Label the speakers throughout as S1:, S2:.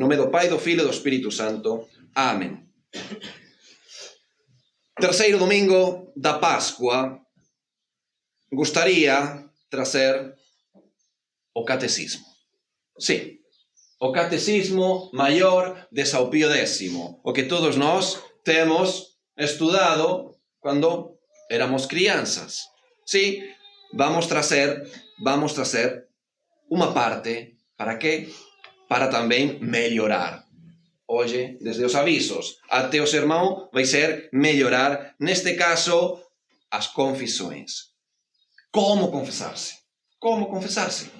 S1: nome do Pai, do Filho e do Espírito Santo. Amém. Terceiro domingo da Páscoa, gostaria de trazer o catecismo. Sim, o catecismo maior de São Pio X, o que todos nós temos estudado quando éramos crianças. Sim, vamos trazer uma parte, para quê? Para também melhorar. Hoje, desde os avisos até o sermão, vai ser melhorar, neste caso, as confissões. Como confessar-se? Como confessar-se?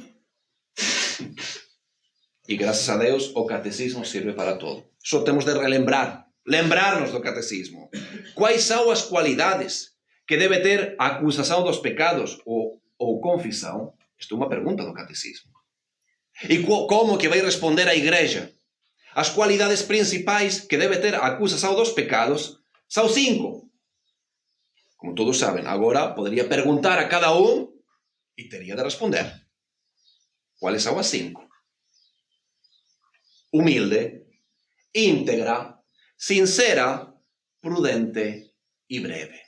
S1: E graças a Deus, o catecismo serve para tudo. Só temos de lembrarmos do catecismo. Quais são as qualidades que deve ter a acusação dos pecados ou confissão? Isto é uma pergunta do catecismo. E como que vai responder a igreja? As qualidades principais que deve ter a acusação dos pecados são 5. Como todos sabem, agora poderia perguntar a cada um e teria de responder. Quais são as 5? Humilde, íntegra, sincera, prudente e breve.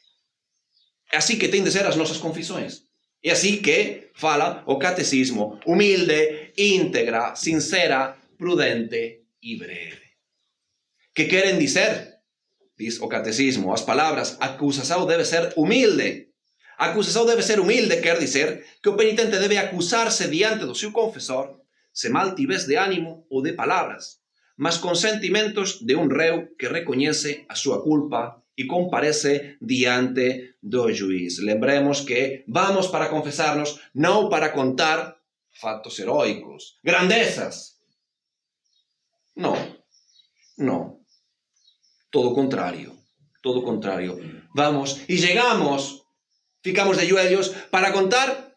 S1: É assim que tem de ser as nossas confissões. É assim que fala o catecismo. Humilde, íntegra, sincera, prudente e breve. Que querem dizer? Diz o catecismo, as palavras acusação deve ser humilde. A acusação deve ser humilde, quer dizer que o penitente deve acusar-se diante do seu confessor, se mal tivesse de ânimo ou de palavras, mas com sentimentos de um réu que reconhece a sua culpa e comparece diante do juiz. Lembremos que vamos para confessar-nos, não para contar fatos heróicos, grandezas. Não. Todo o contrário. Vamos e chegamos, ficamos de joelhos para contar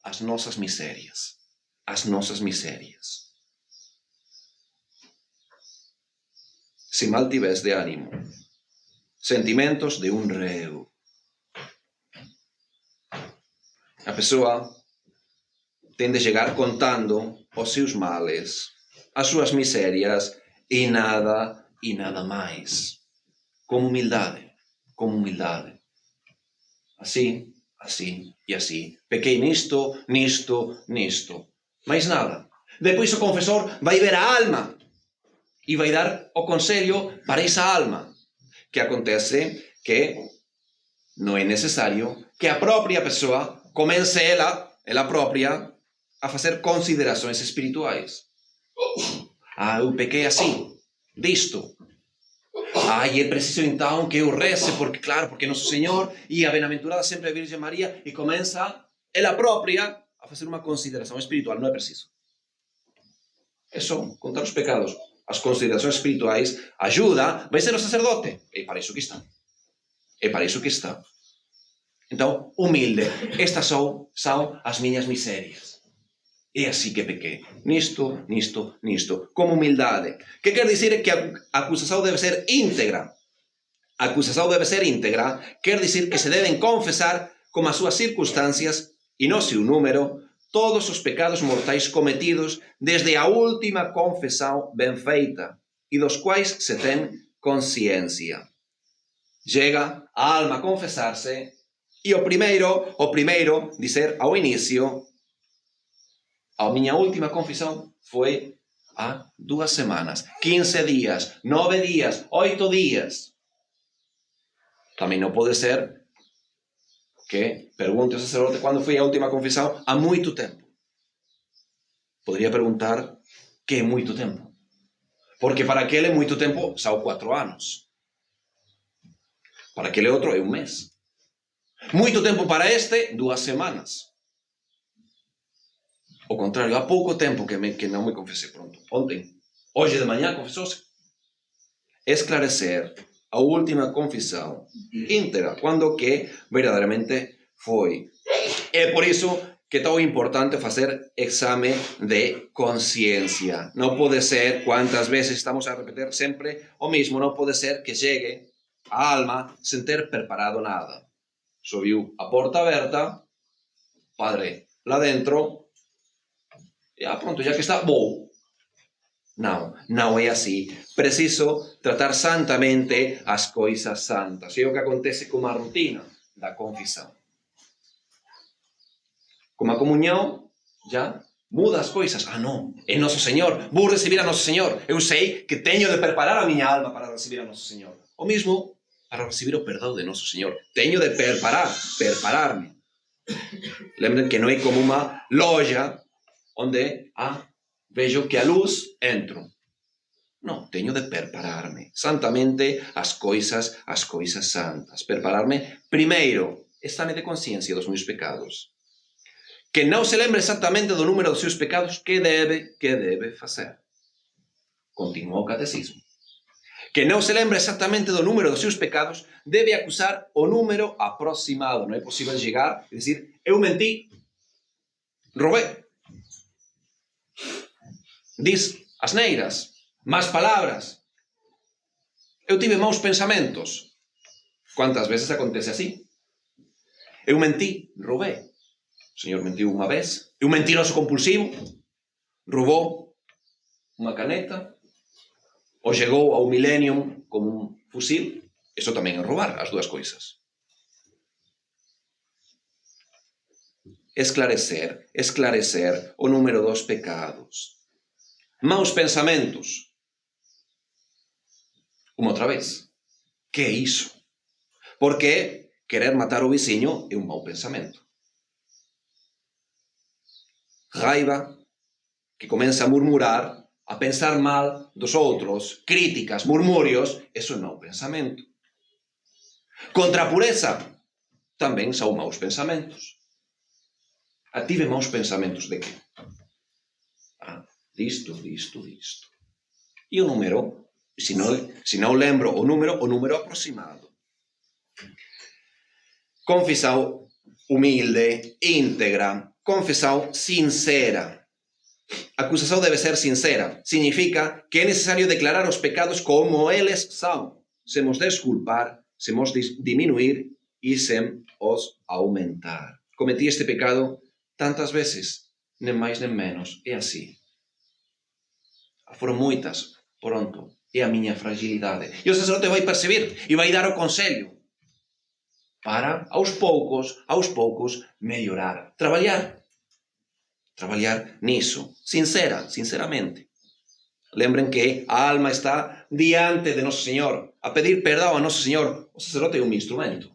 S1: as nossas misérias. Se mal tivesse de ânimo, sentimentos de um réu. A pessoa tem de chegar contando os seus males, as suas misérias e nada mais. Com humildade. Assim e assim. Pequei nisto. Mais nada. Depois o confessor vai ver a alma e vai dar o conselho para essa alma. Que acontece que não é necessário que a própria pessoa comece ela própria, a fazer considerações espirituais. Eu pequei assim, disto. E é preciso então que eu reze, porque Nosso Senhor e a bem-aventurada sempre a Virgem Maria, e começa ela própria a fazer uma consideração espiritual. Não é preciso. É só contar os pecados. As considerações espirituais vai ser o sacerdote. É para isso que está. Então, humilde. Estas são as minhas misérias. É assim que pequei. Nisto. Com humildade. O que quer dizer que a acusação deve ser íntegra. A acusação deve ser íntegra. Quer dizer que se devem confessar, como as suas circunstâncias e no seu número, todos os pecados mortais cometidos desde a última confissão bem feita e dos quais se tem consciência. Chega a alma a confessar-se e o primeiro dizer ao início: a minha última confissão foi há 2 semanas, 15 dias, 9 dias, 8 dias. Também não pode ser que pergunte ao sacerdote quando foi a última confissão. Há muito tempo. Poderia perguntar que é muito tempo. Porque para aquele muito tempo são 4 anos. Para aquele outro é 1 mês. Muito tempo para este, 2 semanas. Ao contrário, há pouco tempo que não me confessei. Pronto, ontem. Hoje de manhã confessou-se. Esclarecer a última confissão íntegra, quando que verdadeiramente foi. É por isso que é tão importante fazer exame de consciência. Não pode ser, quantas vezes estamos a repetir sempre o mesmo, não pode ser que chegue a alma sem ter preparado nada. Só viu a porta aberta, padre lá dentro, e pronto, já que está, vou. Não é assim. Preciso tratar santamente as coisas santas. É o que acontece com a rotina da confissão. Com a comunhão, já muda as coisas. Não, é Nosso Senhor. Vou receber a Nosso Senhor. Eu sei que tenho de preparar a minha alma para receber a Nosso Senhor. Ou mesmo para receber o perdão de Nosso Senhor. Tenho de preparar-me. Lembrem que não é como uma loja onde vejo que a luz entro. Não, tenho de preparar-me santamente as coisas santas. Preparar-me primeiro, exame de consciência dos meus pecados. Que não se lembre exatamente do número dos seus pecados, que deve fazer. Continua o catecismo. Que não se lembre exatamente do número dos seus pecados, deve acusar o número aproximado. Não é possível chegar e dizer, eu menti, roubei. Diz asneiras, más palavras. Eu tive maus pensamentos. Quantas vezes acontece assim? Eu menti, roubei. O Senhor mentiu uma vez. E um mentiroso compulsivo roubou uma caneta ou chegou ao Millennium com um fuzil. Isso também é roubar, as duas coisas. Esclarecer o número dos pecados. Maus pensamentos. Uma outra vez. Que é isso? Porque querer matar o vizinho é um mau pensamento. Raiva, que começa a murmurar, a pensar mal dos outros, críticas, murmúrios, isso é mau pensamento. Contra a pureza, também são maus pensamentos. Tive maus pensamentos de quê? Disto. E o número, se não lembro o número aproximado. Confissão humilde, íntegra, confissão sincera. A acusação deve ser sincera. Significa que é necessário declarar os pecados como eles são, sem os desculpar, sem os diminuir e sem os aumentar. Cometi este pecado tantas vezes, nem mais nem menos. É assim. Foram muitas. Pronto. É a minha fragilidade. E o sacerdote vai perceber e vai dar o conselho para, aos poucos, melhorar. Trabalhar nisso. Sinceramente. Lembrem que a alma está diante de Nosso Senhor, a pedir perdão a Nosso Senhor. O sacerdote é um instrumento.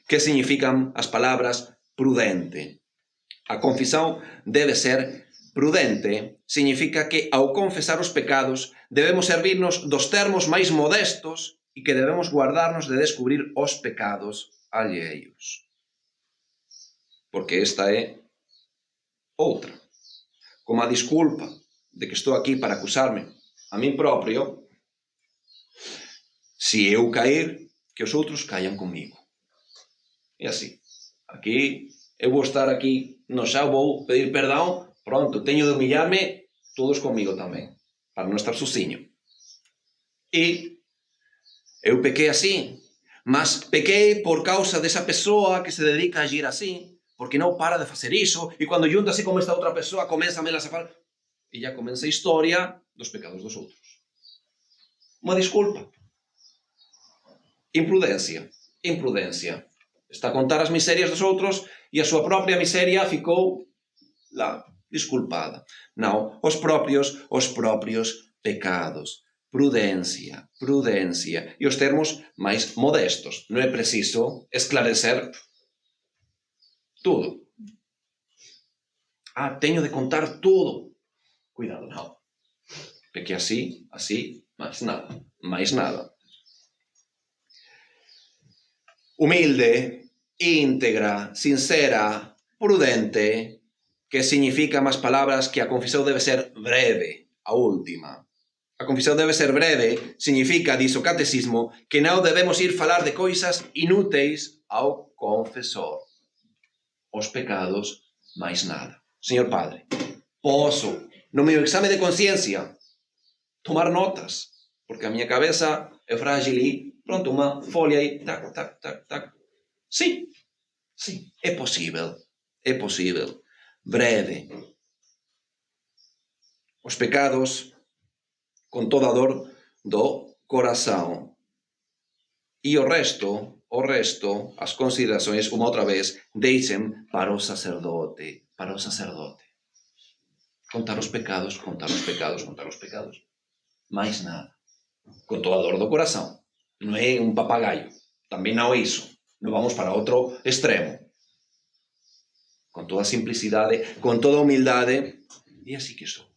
S1: Que significam as palavras prudente? A confissão deve ser prudente. Significa que, ao confessar os pecados, devemos servir-nos dos termos mais modestos e que devemos guardar-nos de descobrir os pecados alheios. Porque esta é outra. Como a desculpa de que estou aqui para acusar-me a mim próprio, se eu cair, que os outros caiam comigo. É assim. Aqui, eu vou estar aqui no chão, vou pedir perdão, pronto, tenho de humilhar-me, todos comigo também, para não estar sozinho. E eu pequei assim, mas pequei por causa dessa pessoa que se dedica a agir assim, porque não para de fazer isso, e quando junta assim como esta outra pessoa, começa a me falar, e já começa a história dos pecados dos outros. Uma desculpa. Imprudência. Está a contar as misérias dos outros e a sua própria miséria ficou lá, desculpada. Não, os próprios pecados. Prudência. E os termos mais modestos. Não é preciso esclarecer tudo. Tenho de contar tudo. Cuidado, não. Porque assim, mais nada. Humilde, íntegra, sincera, prudente, que significa más palabras que a confissão deve ser breve, a última. A confissão deve ser breve, significa, diz o catecismo, que não devemos ir falar de coisas inúteis ao confessor. Os pecados, mais nada. Senhor Padre, posso, no meu exame de consciência, tomar notas, porque a minha cabeça é frágil e pronto, uma folha aí, tac. Sim, é possível. é possível. Breve. Os pecados com toda a dor do coração. E o resto, as considerações, uma outra vez, deixem para o sacerdote. Para o sacerdote. Contar os pecados. Mais nada. Com toda a dor do coração. Não é um papagaio. Também não é isso. Não vamos para outro extremo. Com toda a simplicidade, com toda a humildade. E assim que sou.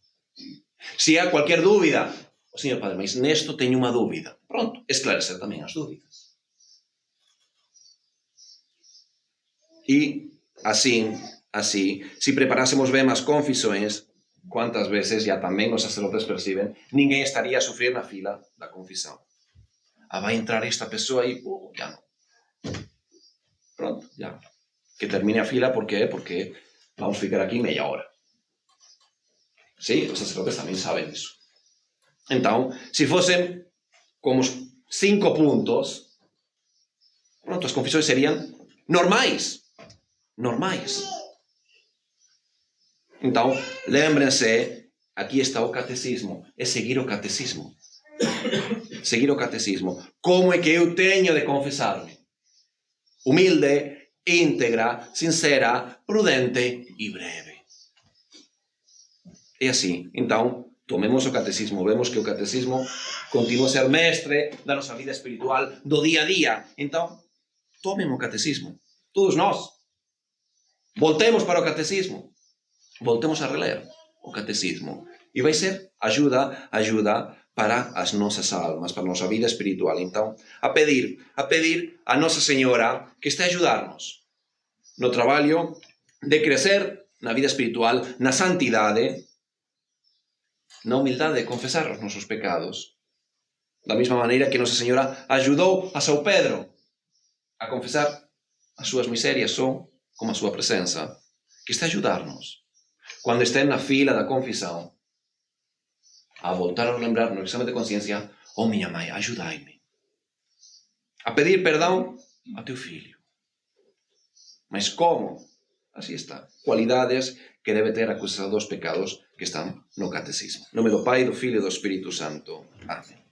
S1: Se há qualquer dúvida, o Senhor Padre, mas nesto tenho uma dúvida. Pronto, esclarecer também as dúvidas. E assim, se preparássemos bem as confissões, quantas vezes já também os sacerdotes percebem, ninguém estaria a sofrer na fila da confissão. Vai entrar esta pessoa e já não. Pronto, já. Que termine a fila, ¿por qué? Porque vamos a ficar aquí media hora. Sí, os sacerdotes tamén saben iso. Entón, se fosen como 5 puntos, pronto, as confesións serían normais. Entón, lémbrense, aquí está o catecismo, é seguir o catecismo. Como é que eu teño de confesarme? Humilde, íntegra, sincera, prudente e breve. É assim. Então, tomemos o catecismo. Vemos que o catecismo continua a ser mestre da nossa vida espiritual, do dia a dia. Então, tomem o catecismo. Todos nós. Voltemos para o catecismo. Voltemos a reler o catecismo. E vai ser ajuda para as nossas almas, para a nossa vida espiritual. Então, a pedir a Nossa Senhora que esteja a ajudar-nos no trabalho de crescer na vida espiritual, na santidade, na humildade de confesar os nosos pecados. Da mesma maneira que Nossa Senhora ajudou a São Pedro a confesar as suas misérias só com a sua presença. Que está a ajudar-nos. Quando estén na fila da confissão, a voltar a lembrar no exame de consciência, oh minha mãe, ajudai-me. A pedir perdão a teu filho. Mas como? Assim está. Qualidades que deve ter acusado dos pecados que están no catecismo. Em nome do Pai, do Filho e do Espírito Santo. Amém.